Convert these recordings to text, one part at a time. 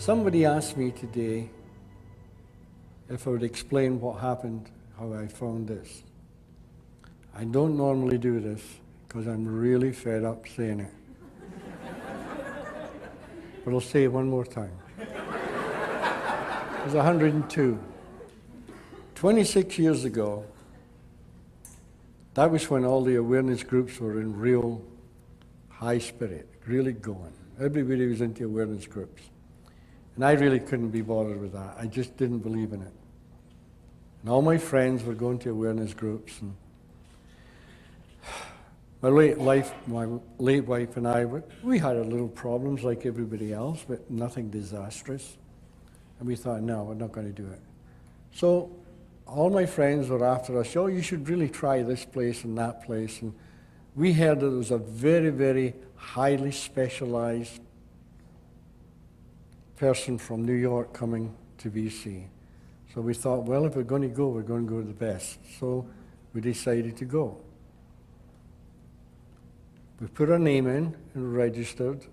Somebody asked me today if I would explain what happened, how I found this. I don't normally do this because I'm really fed up saying it. But I'll say it one more time. I was 102. 26 years ago, that was when all the awareness groups were in real high spirit, really going. Everybody was into awareness groups. And I really couldn't be bothered with that. I just didn't believe in it. And all my friends were going to awareness groups. And my late wife and I, we had our little problems like everybody else, but nothing disastrous. And we thought, no, we're not going to do it. So all my friends were after us, oh, you should really try this place and that place. And we heard that there was a very, very highly specialized person from New York coming to BC. So we thought, well, if we're going to go to the best. So we decided to go. We put our name in and registered.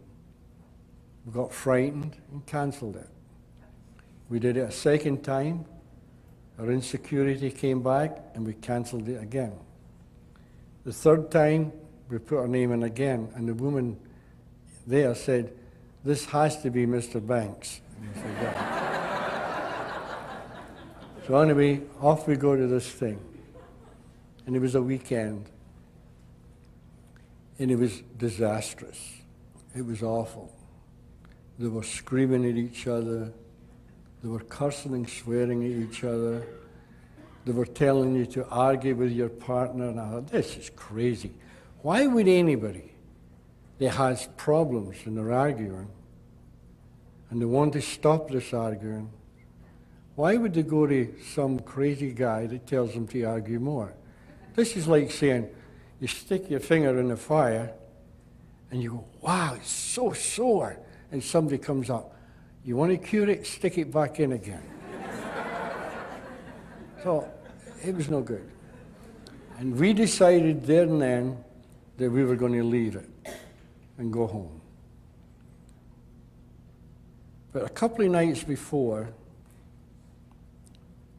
We got frightened and cancelled it. We did it a second time. Our insecurity came back and we cancelled it again. The third time, we put our name in again, and the woman there said, this has to be Mr. Banks. And we said, yeah. So anyway, off we go to this thing. And it was a weekend. And it was disastrous. It was awful. They were screaming at each other. They were cursing and swearing at each other. They were telling you to argue with your partner. And I thought, this is crazy. Why would anybody that has problems and they're arguing and they want to stop this arguing, why would they go to some crazy guy that tells them to argue more? This is like saying, you stick your finger in the fire and you go, wow, it's so sore. And somebody comes up, you want to cure it, stick it back in again. So it was no good. And we decided there and then that we were going to leave it and go home. But a couple of nights before,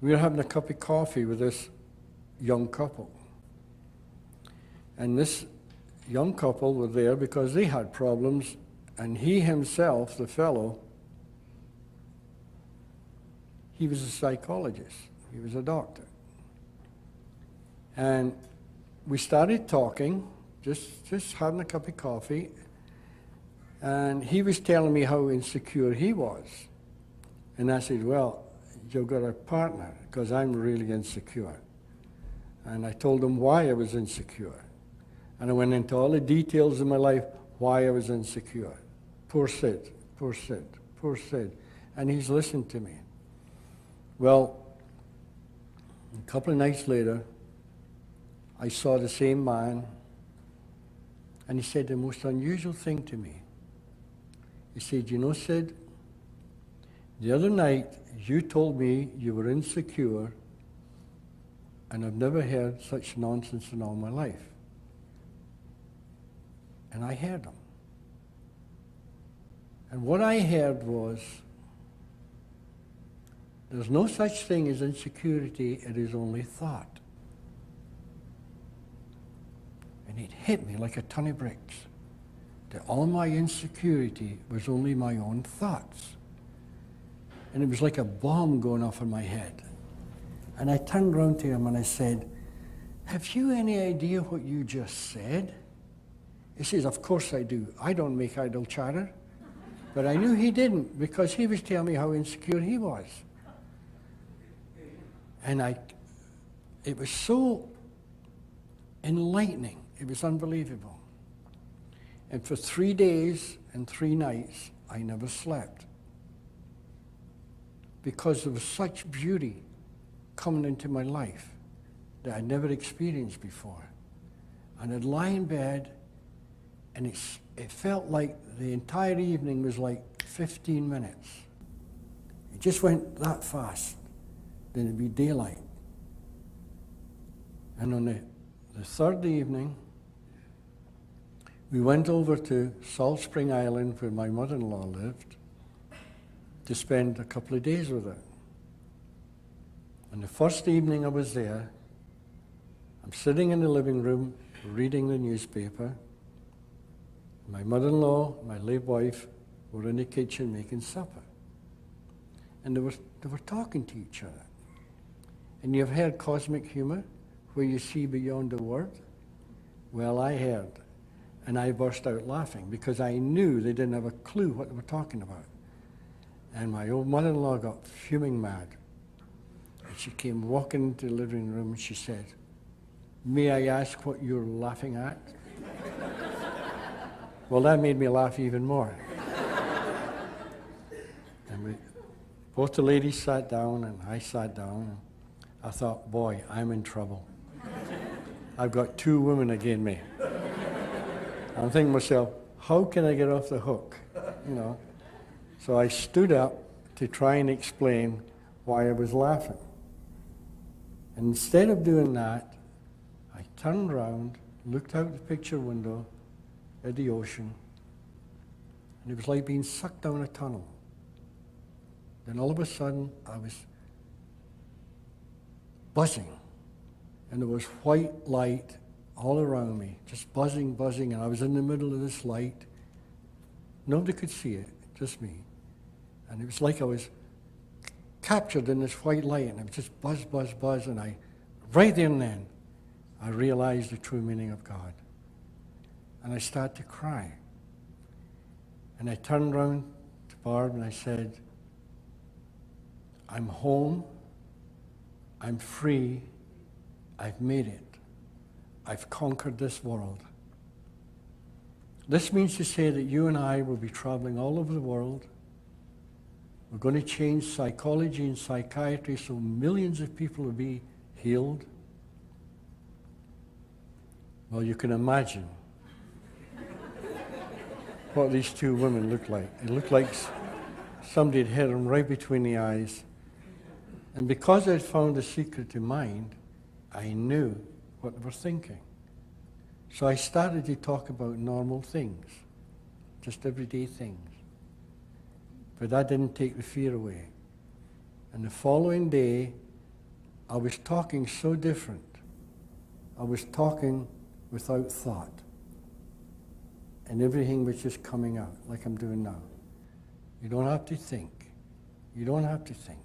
we were having a cup of coffee with this young couple. And this young couple were there because they had problems, and he himself, the fellow, he was a psychologist. He was a doctor. And we started talking, just having a cup of coffee, and he was telling me how insecure he was. And I said, well, you've got a partner, because I'm really insecure. And I told him why I was insecure. And I went into all the details of my life, why I was insecure. Poor Sid, poor Sid, poor Sid. And he's listened to me. Well, a couple of nights later, I saw the same man, and he said the most unusual thing to me. He said, you know, Sid, the other night you told me you were insecure, and I've never heard such nonsense in all my life. And I heard him. And what I heard was, there's no such thing as insecurity, it is only thought. And it hit me like a ton of bricks, that all my insecurity was only my own thoughts. And it was like a bomb going off in my head. And I turned around to him and I said, have you any idea what you just said? He says, of course I do. I don't make idle chatter. But I knew he didn't, because he was telling me how insecure he was. And it was so enlightening. It was unbelievable. And for 3 days and 3 nights, I never slept. Because there was such beauty coming into my life that I'd never experienced before. And I'd lie in bed, and it felt like the entire evening was like 15 minutes. It just went that fast. Then it'd be daylight. And on the third evening, we went over to Salt Spring Island where my mother-in-law lived. to spend a couple of days with her. And the first evening I was there, I'm sitting in the living room reading the newspaper. My mother-in-law, my late wife, were in the kitchen making supper. And they were talking to each other. And you've heard cosmic humor, where you see beyond the word? Well, I heard. And I burst out laughing because I knew they didn't have a clue what they were talking about. And my old mother-in-law got fuming mad. And she came walking into the living room and she said, "May I ask what you're laughing at?" Well, that made me laugh even more. And both the ladies sat down and I sat down. And I thought, boy, I'm in trouble. I've got two women against me. I'm thinking to myself, how can I get off the hook? You know. So I stood up to try and explain why I was laughing. And instead of doing that, I turned around, looked out the picture window at the ocean, and it was like being sucked down a tunnel. Then all of a sudden, I was buzzing, and there was white light all around me, just buzzing, buzzing, and I was in the middle of this light. Nobody could see it, just me. And it was like I was captured in this white light, and it was just buzz, buzz, buzz, and right there and then, I realized the true meaning of God. And I started to cry. And I turned around to Barb and I said, I'm home, I'm free, I've made it. I've conquered this world. This means to say that you and I will be traveling all over the world. We're going to change psychology and psychiatry so millions of people will be healed. Well, you can imagine what these two women looked like. It looked like somebody had hit them right between the eyes. And because I'd found the secret to mind, I knew what they were thinking. So I started to talk about normal things, just everyday things. But that didn't take the fear away. And the following day, I was talking so different. I was talking without thought. And everything was just coming out, like I'm doing now. You don't have to think. You don't have to think.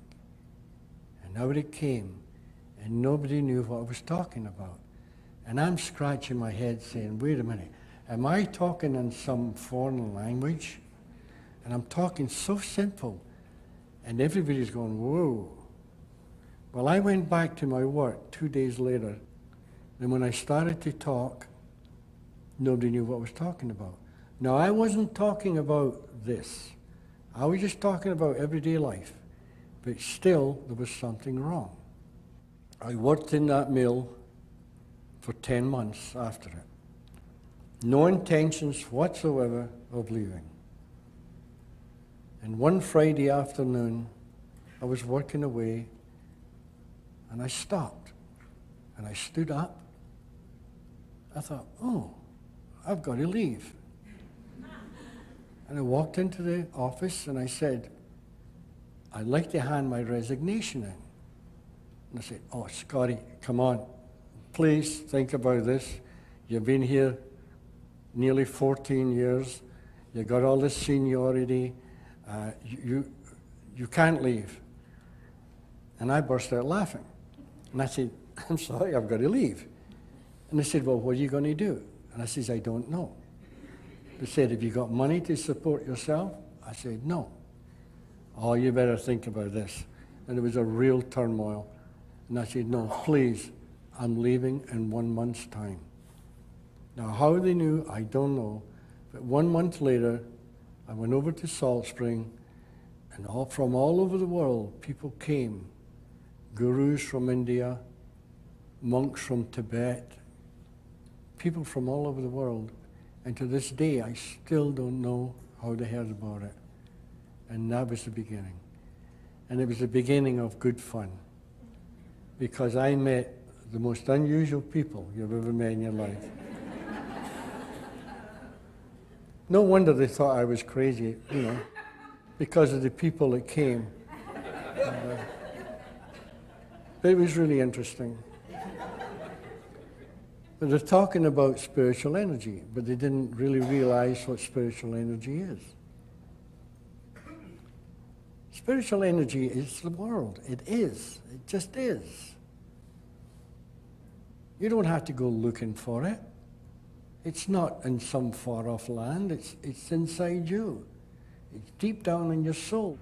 And out it came, and nobody knew what I was talking about. And I'm scratching my head saying, wait a minute, am I talking in some foreign language? And I'm talking so simple, and everybody's going, whoa. Well, I went back to my work 2 days later, and when I started to talk, nobody knew what I was talking about. Now, I wasn't talking about this. I was just talking about everyday life, but still, there was something wrong. I worked in that mill for 10 months after it. No intentions whatsoever of leaving. And one Friday afternoon, I was working away, and I stopped, and I stood up. I thought, oh, I've got to leave. And I walked into the office, and I said, I'd like to hand my resignation in. And I said, oh, Scotty, come on, please think about this. You've been here nearly 14 years. You got all this seniority. You can't leave. And I burst out laughing. And I said, I'm sorry, I've got to leave. And they said, well, what are you going to do? And I said, I don't know. They said, have you got money to support yourself? I said, no. Oh, you better think about this. And it was a real turmoil. And I said, no, please, I'm leaving in 1 month's time. Now, how they knew, I don't know. But 1 month later, I went over to Salt Spring, and from all over the world, people came. Gurus from India, monks from Tibet, people from all over the world. And to this day, I still don't know how they heard about it. And that was the beginning. And it was the beginning of good fun, because I met the most unusual people you've ever met in your life. No wonder they thought I was crazy, you know, because of the people that came. But it was really interesting. But they're talking about spiritual energy, but they didn't really realize what spiritual energy is. Spiritual energy is the world. It is. It just is. You don't have to go looking for it. It's not in some far-off land. It's inside you. It's deep down in your soul.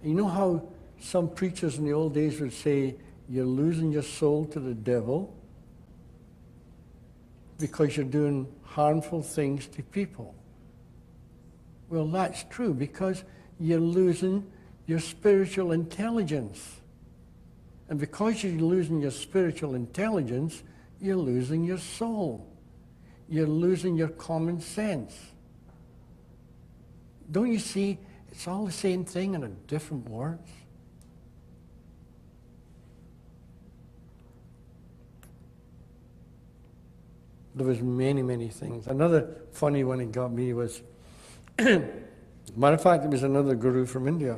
And you know how some preachers in the old days would say, you're losing your soul to the devil because you're doing harmful things to people. Well, that's true, because you're losing your spiritual intelligence. And because you're losing your spiritual intelligence, you're losing your soul. You're losing your common sense. Don't you see? It's all the same thing in different words. There was many, many things. Another funny one that got me was, matter of fact, it was another guru from India.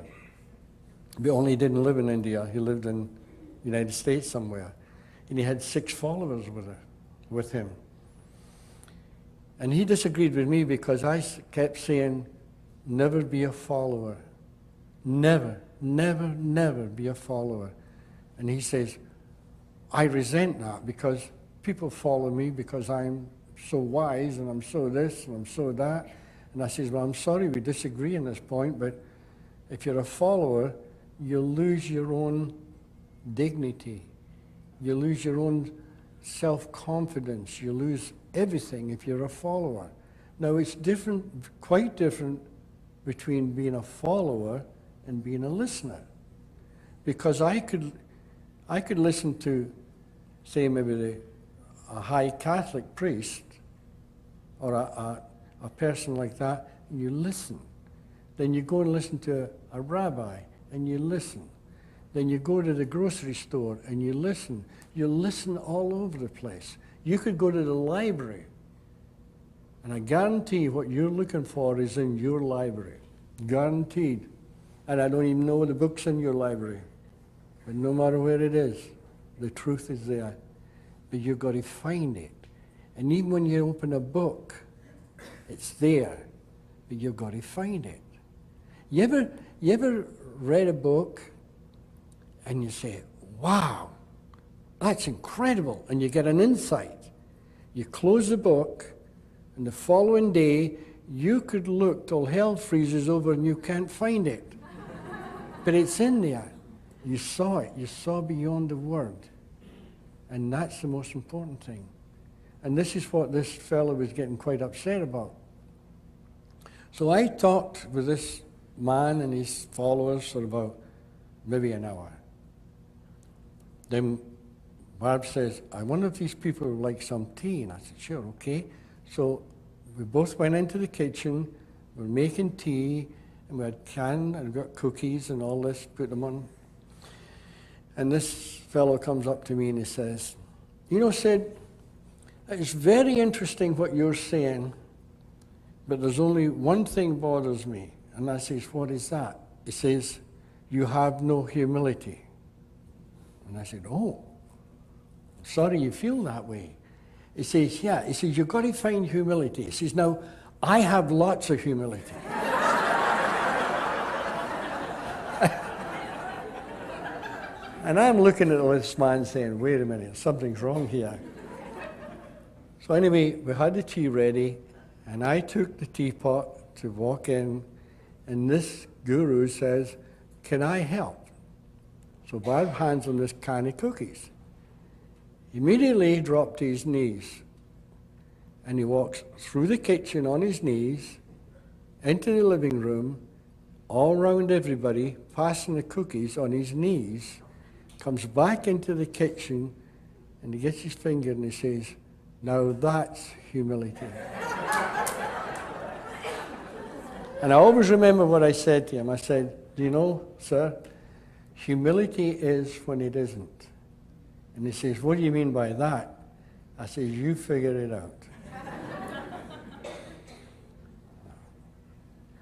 But only he didn't live in India. He lived in the United States somewhere. And he had 6 followers with him. And he disagreed with me because I kept saying, never be a follower. Never, never, never be a follower. And he says, I resent that because people follow me because I'm so wise and I'm so this and I'm so that. And I says, well, I'm sorry we disagree on this point, but if you're a follower, you'll lose your own dignity. You lose your own self-confidence. You lose everything if you're a follower. Now, it's different, quite different between being a follower and being a listener. Because I could listen to, say, maybe a high Catholic priest or a person like that, and you listen. Then you go and listen to a rabbi, and you listen. Then you go to the grocery store, and you listen. You listen all over the place. You could go to the library, and I guarantee what you're looking for is in your library. Guaranteed. And I don't even know the book's in your library. But no matter where it is, the truth is there. But you've got to find it. And even when you open a book, it's there. But you've got to find it. You ever read a book and you say, wow, that's incredible, and you get an insight. You close the book, and the following day, you could look till hell freezes over and you can't find it. But it's in there. You saw it. You saw beyond the word. And that's the most important thing. And this is what this fellow was getting quite upset about. So I talked with this man and his followers for about maybe an hour. Then Barb says, I wonder if these people would like some tea. And I said, sure, okay. So we both went into the kitchen, we're making tea, and we had canned, and we got cookies and all this, put them on. And this fellow comes up to me and he says, you know, Sid, it's very interesting what you're saying, but there's only one thing bothers me. And I says, what is that? He says, you have no humility. And I said, oh, sorry you feel that way. He says, yeah. He says, you've got to find humility. He says, now, I have lots of humility. And I'm looking at this man saying, wait a minute, something's wrong here. So anyway, we had the tea ready, and I took the teapot to walk in, and this guru says, can I help? So Bob hands him this can of cookies. Immediately he dropped to his knees, and he walks through the kitchen on his knees, into the living room, all around everybody, passing the cookies on his knees, comes back into the kitchen, and he gets his finger and he says, now that's humility. And I always remember what I said to him. I said, do you know, sir, humility is when it isn't. And he says, what do you mean by that? I says, you figure it out.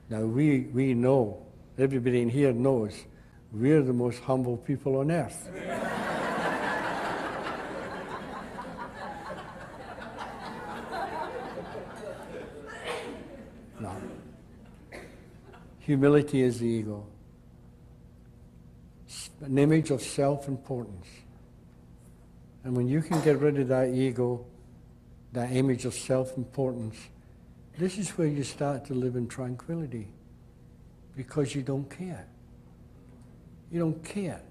Now we know Everybody in here knows we're the most humble people on earth. No. Humility is the ego. An image of self-importance. And when you can get rid of that ego, that image of self-importance, this is where you start to live in tranquility. Because you don't care. You don't care.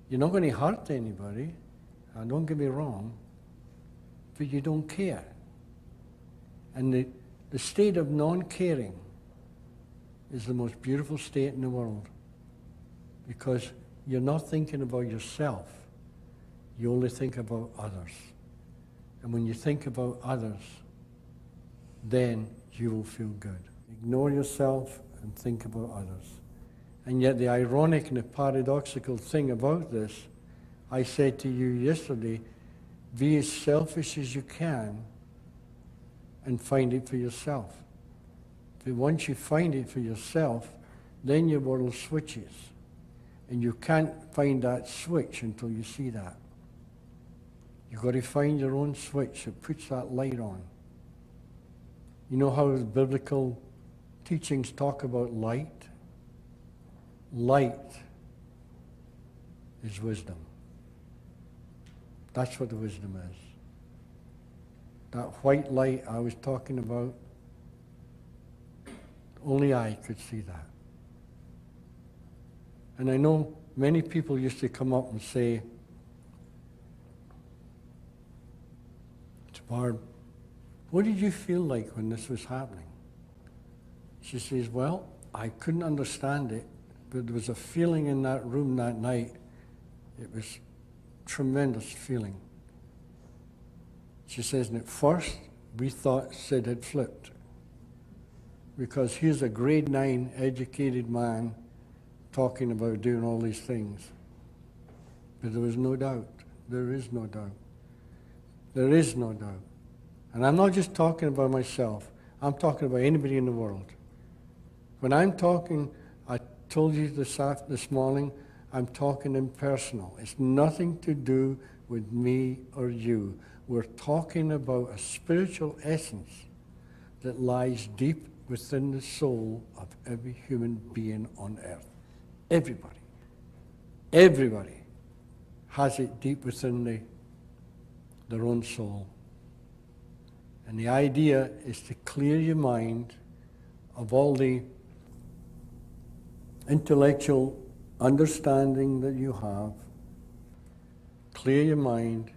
You're not going to hurt anybody, don't get me wrong, but you don't care. And the state of non-caring is the most beautiful state in the world, because you're not thinking about yourself, you only think about others. And when you think about others, then you will feel good. Ignore yourself and think about others. And yet the ironic and the paradoxical thing about this, I said to you yesterday, be as selfish as you can and find it for yourself. But once you find it for yourself, then your world switches. And you can't find that switch until you see that. You've got to find your own switch that puts that light on. You know how the biblical teachings talk about light? Light is wisdom. That's what the wisdom is. That white light I was talking about, only I could see that. And I know many people used to come up and say, to Barb, what did you feel like when this was happening? She says, well, I couldn't understand it, but there was a feeling in that room that night. It was a tremendous feeling. She says, and at first, we thought Sid had flipped, because here's a grade 9 educated man talking about doing all these things. But there was no doubt. There is no doubt. There is no doubt. And I'm not just talking about myself. I'm talking about anybody in the world. When I'm talking, I told you this morning, I'm talking impersonal. It's nothing to do with me or you. We're talking about a spiritual essence that lies deep within the soul of every human being on earth. Everybody. Everybody has it deep within their own soul. And the idea is to clear your mind of all the intellectual understanding that you have. Clear your mind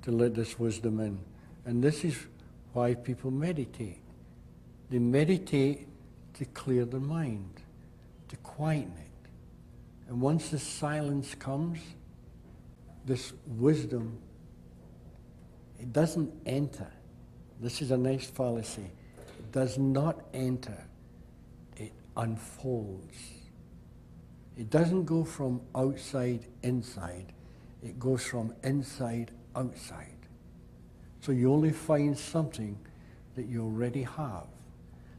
to let this wisdom in. And this is why people meditate. They meditate to clear their mind, to quieten it. And once the silence comes, this wisdom, it doesn't enter. This is a nice fallacy. It does not enter. It unfolds. It doesn't go from outside inside. It goes from inside outside. So you only find something that you already have.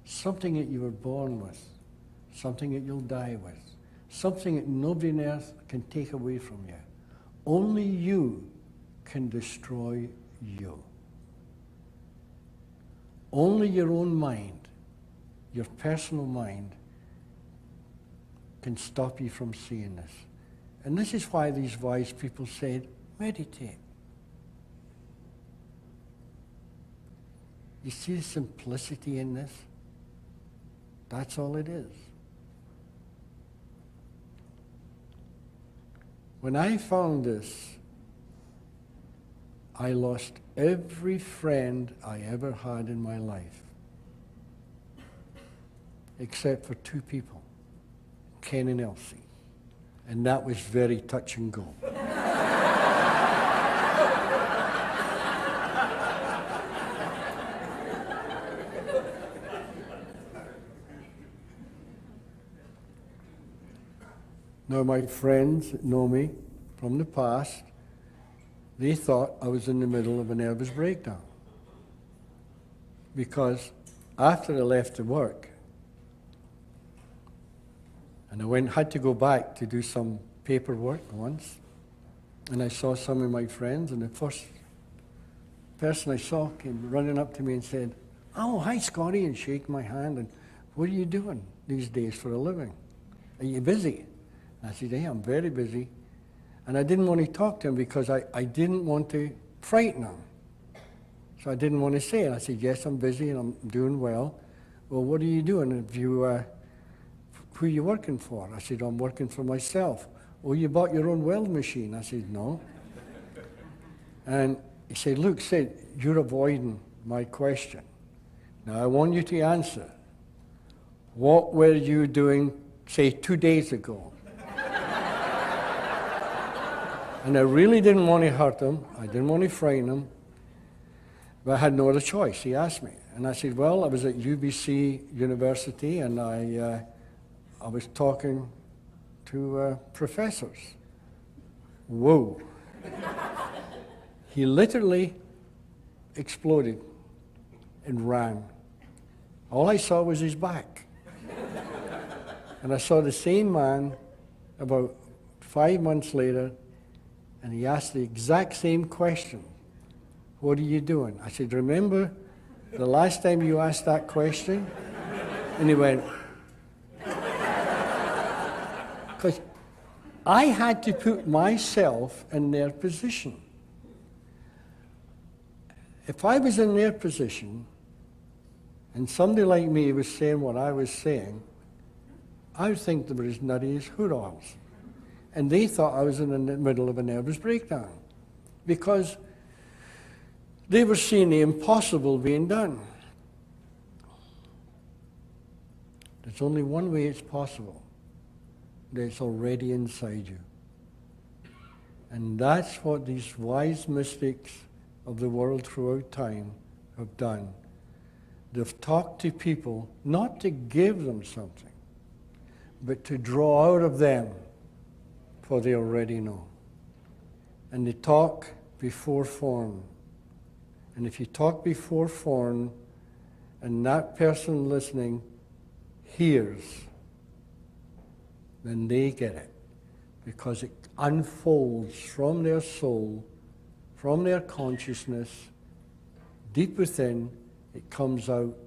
Something that you were born with. Something that you'll die with. Something that nobody on earth can take away from you. Only you can destroy you. Only your own mind, your personal mind, can stop you from seeing this. And this is why these wise people said, meditate. You see the simplicity in this? That's all it is. When I found this, I lost every friend I ever had in my life, except for 2 people, Ken and Elsie. And that was very touch and go. Now my friends that know me from the past, they thought I was in the middle of a nervous breakdown. Because after I left to work, And had to go back to do some paperwork once. And I saw some of my friends, and the first person I saw came running up to me and said, "Oh, hi, Scotty," and shake my hand. And, "What are you doing these days for a living? Are you busy?" And I said, "Yeah, I'm very busy." And I didn't want to talk to him because I didn't want to frighten him. So I didn't want to say it. I said, "Yes, I'm busy and I'm doing well." "Well, what are you doing? Who are you working for?" I said, "I'm working for myself." "Oh, you bought your own weld machine?" I said, "No." And he said, "Look, Sid, you're avoiding my question. Now I want you to answer. What were you doing, say, 2 days ago?" And I really didn't want to hurt him. I didn't want to frighten him. But I had no other choice. He asked me. And I said, "Well, I was at UBC University, and I was talking to professors." Whoa. He literally exploded and ran. All I saw was his back. And I saw the same man about 5 months later, and he asked the exact same question. "What are you doing?" I said, "Remember the last time you asked that question?" And he went, because I had to put myself in their position. If I was in their position, and somebody like me was saying what I was saying, I would think they were as nutty as hoot-owls. And they thought I was in the middle of a nervous breakdown, because they were seeing the impossible being done. There's only one way it's possible. That's already inside you. And that's what these wise mystics of the world throughout time have done. They've talked to people not to give them something, but to draw out of them what they already know. And they talk before form. And if you talk before form, and that person listening hears, then they get it, because it unfolds from their soul, from their consciousness, deep within. It comes out,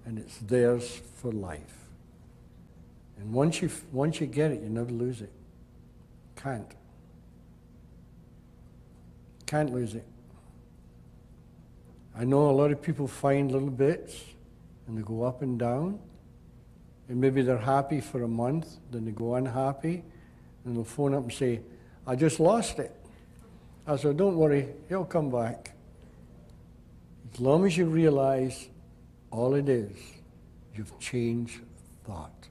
and it's theirs for life. And once you get it, you never lose it. Can't lose it. I know a lot of people find little bits, and they go up and down. And maybe they're happy for a month, then they go unhappy, and they'll phone up and say, "I just lost it." I said, "Don't worry, it'll come back." As long as you realize all it is, you've changed thought.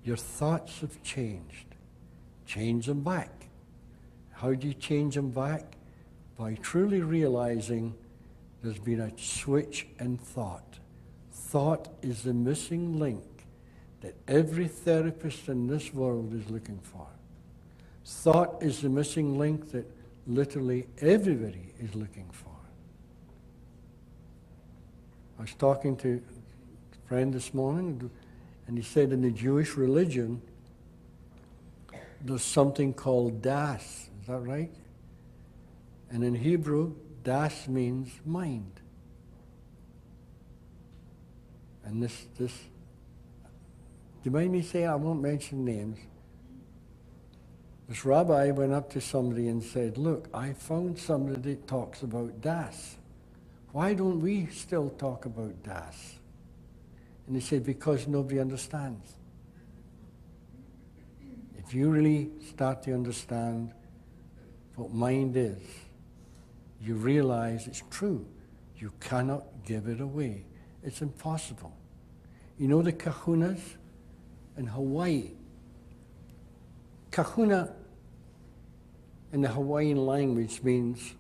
Your thoughts have changed. Change them back. How do you change them back? By truly realizing there's been a switch in thought. Thought is the missing link that every therapist in this world is looking for. Thought is the missing link that literally everybody is looking for. I was talking to a friend this morning, and he said in the Jewish religion, there's something called das. Is that right? And in Hebrew, das means mind. And this, do you mind me saying, I won't mention names. This rabbi went up to somebody and said, "Look, I found somebody that talks about das. Why don't we still talk about das?" And he said, "Because nobody understands." If you really start to understand what mind is, you realize it's true. You cannot give it away. It's impossible. You know the kahunas in Hawaii? Kahuna in the Hawaiian language means,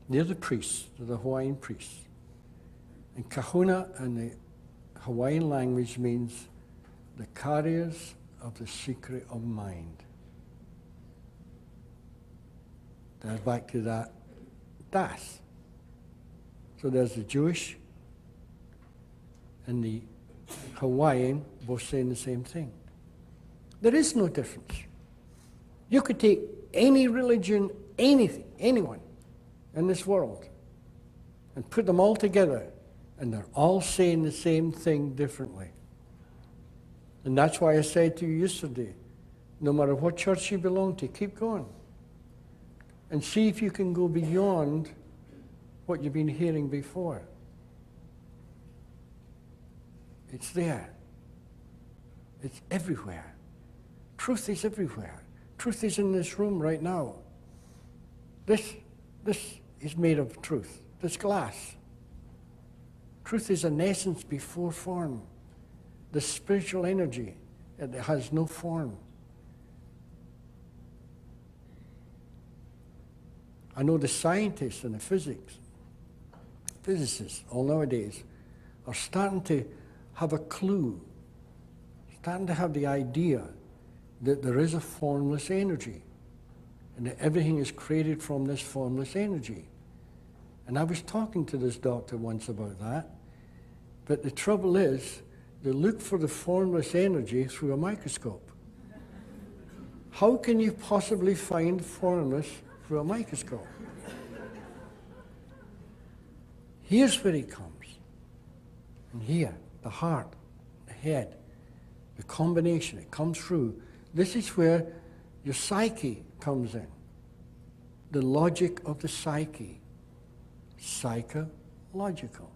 they're the priests, they're the Hawaiian priests. And kahuna in the Hawaiian language means the carriers of the secret of mind. That's back to that das. So there's the Jewish and the Hawaiian both saying the same thing. There is no difference. You could take any religion, anything, anyone in this world, and put them all together, and they're all saying the same thing differently. And that's why I said to you yesterday, no matter what church you belong to, keep going. And see if you can go beyond what you've been hearing before. It's there. It's everywhere. Truth is everywhere. Truth is in this room right now. This is made of truth. This glass. Truth is an essence before form. The spiritual energy, it has no form. I know the scientists and the physicists all nowadays are starting to have a clue, starting to have the idea that there is a formless energy and that everything is created from this formless energy. And I was talking to this doctor once about that, but the trouble is, they look for the formless energy through a microscope. How can you possibly find formless through a microscope? Here's where it comes. And here, the heart, the head, the combination, it comes through. This is where your psyche comes in. The logic of the psyche. Psychological.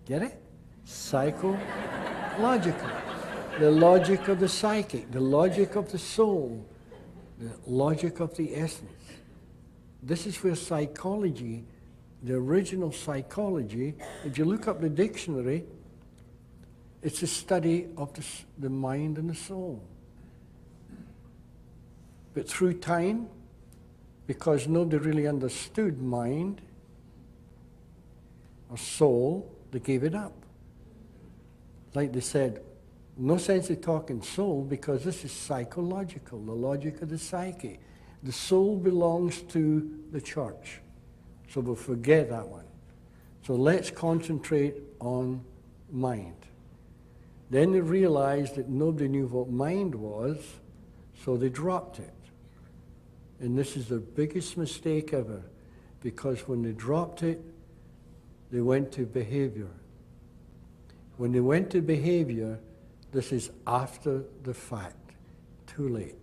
Get it? Psychological. The logic of the psychic, the logic of the soul, the logic of the essence. This is where psychology, the original psychology, if you look up the dictionary, it's a study of the mind and the soul. But through time, because nobody really understood mind or soul, they gave it up. Like they said, no sense of talking soul because this is psychological, the logic of the psyche. The soul belongs to the church. So we'll forget that one. So let's concentrate on mind. Then they realized that nobody knew what mind was, so they dropped it. And this is their biggest mistake ever, because when they dropped it, they went to behavior. When they went to behavior, this is after the fact, too late.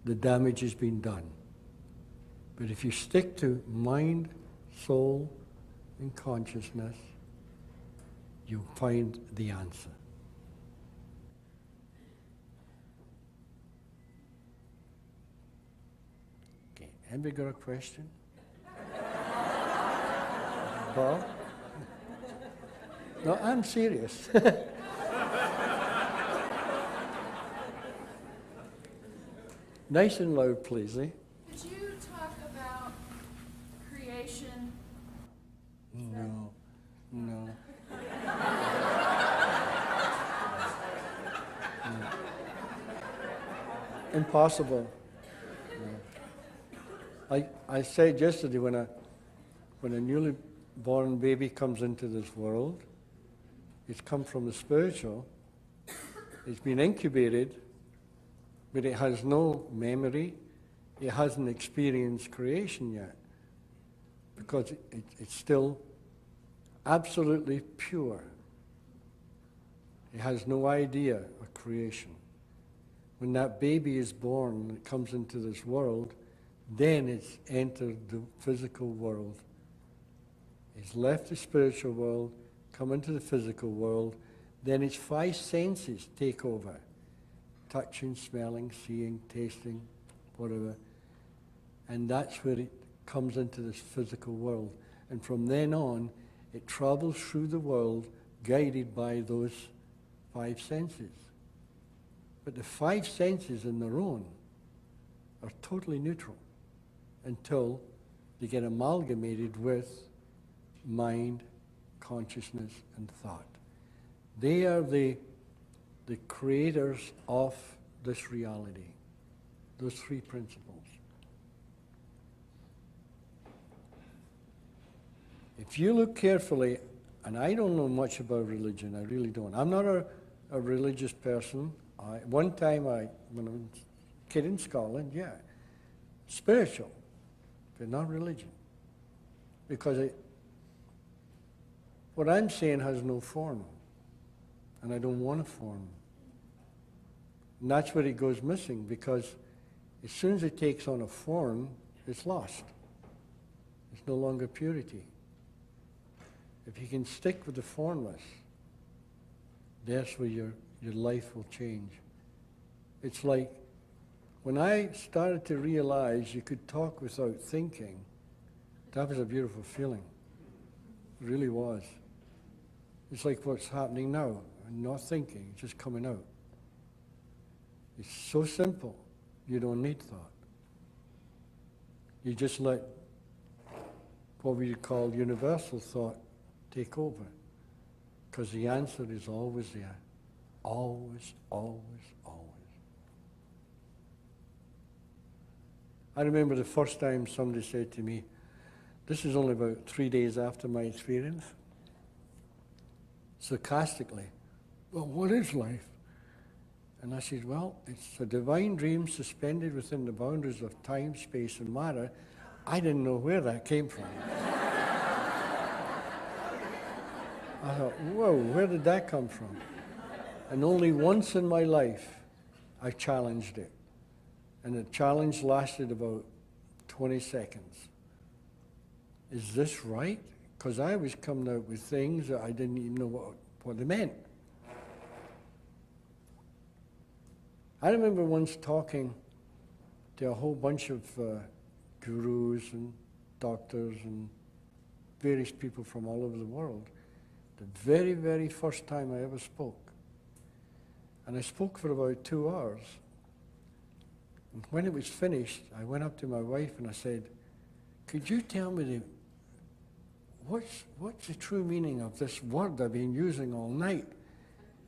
The damage has been done. But if you stick to mind, soul, and consciousness, you'll find the answer. Okay, anybody got a question? Paul? No, I'm serious. Nice and loud, please, eh? Could you talk about creation? No. No. Impossible. No. I said yesterday when a newly born baby comes into this world, it's come from the spiritual, it's been incubated, but it has no memory, it hasn't experienced creation yet, because it's still absolutely pure. It has no idea of creation. When that baby is born, it comes into this world, then it's entered the physical world. It's left the spiritual world, come into the physical world, then its five senses take over. Touching, smelling, seeing, tasting, whatever. And that's where it comes into this physical world. And from then on, it travels through the world guided by those five senses. But the five senses on their own are totally neutral until they get amalgamated with mind, consciousness, and thought. They are the creators of this reality, those three principles. If you look carefully, and I don't know much about religion, I really don't. I'm not a religious person. One time, when I was a kid in Scotland, yeah, spiritual, but not religion. Because what I'm saying has no form, and I don't want a form. And that's where it goes missing, because as soon as it takes on a form, it's lost. It's no longer purity. If you can stick with the formless, that's where your life will change. It's like when I started to realize you could talk without thinking, that was a beautiful feeling. It really was. It's like what's happening now. I'm not thinking, it's just coming out. It's so simple, you don't need thought. You just let what we call universal thought take over. Because the answer is always there. Always, always, always. I remember the first time somebody said to me, this is only about 3 days after my experience, sarcastically, well, what is life? And I said, well, it's a divine dream suspended within the boundaries of time, space, and matter. I didn't know where that came from. I thought, whoa, where did that come from? And only once in my life, I challenged it. And the challenge lasted about 20 seconds. Is this right? Because I was coming out with things that I didn't even know what they meant. I remember once talking to a whole bunch of gurus and doctors and various people from all over the world. The very, very first time I ever spoke. And I spoke for about 2 hours. And when it was finished, I went up to my wife and I said, could you tell me what's the true meaning of this word I've been using all night?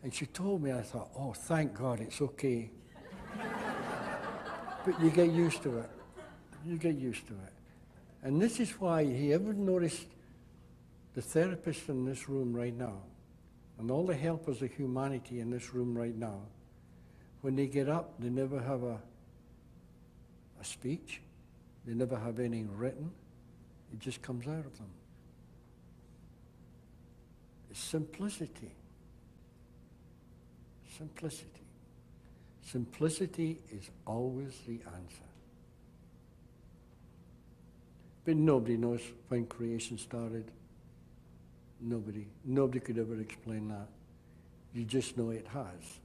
And she told me. I thought, oh, thank God, it's okay. But you get used to it. You get used to it. And this is why you ever noticed the therapists in this room right now, and all the helpers of humanity in this room right now, when they get up, they never have a speech. They never have anything written. It just comes out of them. It's simplicity. Simplicity. Simplicity is always the answer. But nobody knows when creation started. Nobody could ever explain that. You just know it has.